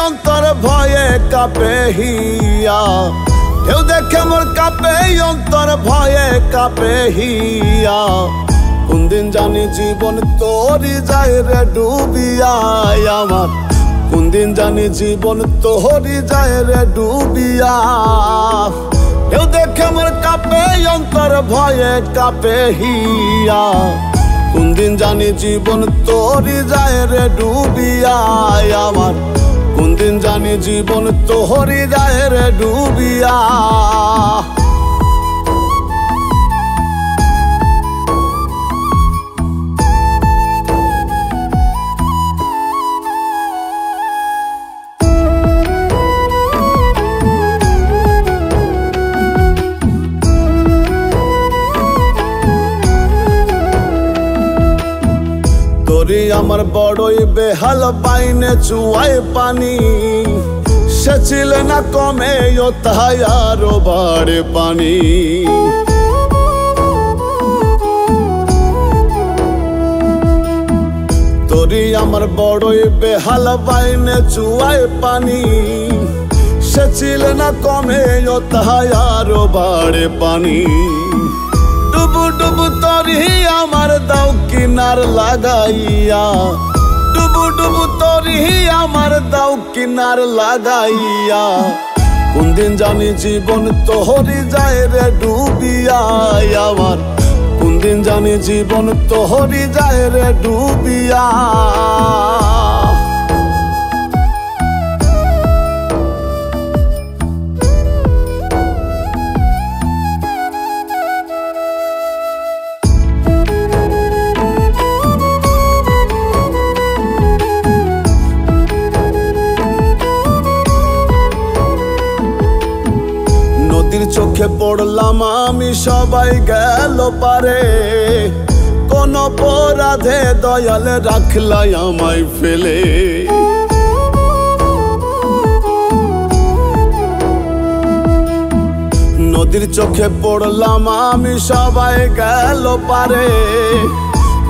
অন্তর ভয়ে কাঁপে হিয়া, ঢেউ দেখে মোর কাঁপে অন্তর ভয়ে কাঁপে হিয়া। কোন দিন জানি জীবন তোরি যায় রে ডুবিয়া আমার, কোন দিন জানি জীবন তোরি যায় রে ডুবিয়া। ঢেউ দেখে মোর কাঁপে অন্তর ভয়ে কাঁপে হিয়া, কোন দিন জানি জীবন তোরি যায় রে ডুবিয়া আমার, কোন দিন জানি জীবন তোরি যায় রে ডুবিয়া। তোরি আমার বড়ই বেহাল বাইনে চুয়ায় পানি, সে ছিল না কমে ও তাই আরো বাড়ে পানি। তোরি আমার বড়ই বেহাল বাইনে চুয়ায় পানি, সে ছিল না কমে ও তাই আরো বাড়ে পানি। ডুবু ডুবু তরি আমার দাও কিনার লাগাইয়া, ডুবু ডুবু তরি আমার দাও কিনার লাগাইয়া। কোন দিন জানি জীবন তোরি যায় রে ডুবিয়া আমার, কোন দিন জানি জীবন তোরি যায় রে ডুবিয়া। নদীর চোখে পড়লাম আমি সবাই গেল পারে, কোন অপরাধে দয়াল রাখলাই আমায় ফেলে। নদীর চোখে পড়লাম আমি সবাই গেল পারে,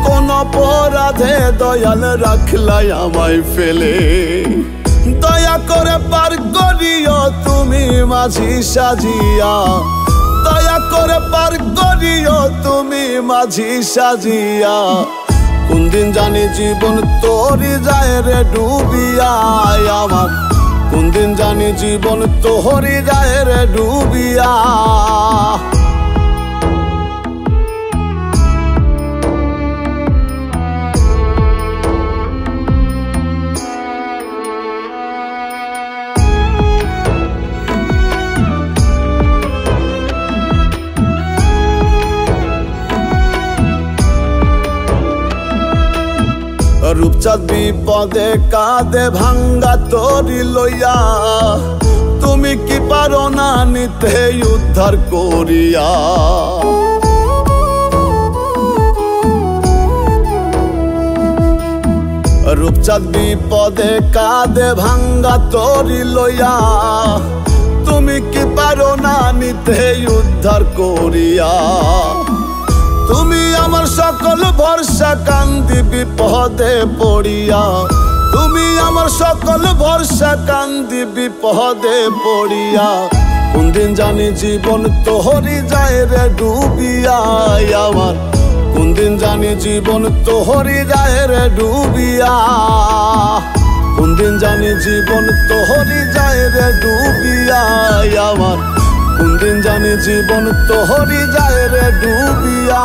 কোন অপরাধে দয়াল রাখলাই আমায় ফেলে। দয়া করে পার করিও তুমি মাঝি সাজিয়া, দয়া করে পার করিও তুমি মাঝি সাজিয়া। কোন দিন জানি জীবন তোরি যায় রে ডুবিয়া আমার, কোন দিন জানি জীবন তোরি যায় রে ডুবিয়া। রূপচাঁদ বিপদে কাঁদে ভাঙ্গা তোরি লইয়া, তুমি কি পারো না নিতে উদ্ধার করিয়া। রূপচাঁদ বিপদে কাঁদে ভাঙ্গা তোরি লইয়া, তুমি কি পারো না নিতে উদ্ধার করিয়া। তুমি আমার সকল ভরসা কান্দি বিপদে পড়িয়া, তুমি আমার সকল ভরসা কান্দি বিপদে পড়িয়া। কোন দিন জানি জীবন তোরি যায় রে ডুবিয়া আমার, কোন দিন জানি জীবন তোরি যায় রে ডুবিয়া। কোন দিন জানি জীবন তোরি যায় রে ডুবিয়া আমার, কোন দিন জানি জীবন তোরি যায় রে ডুবিয়া।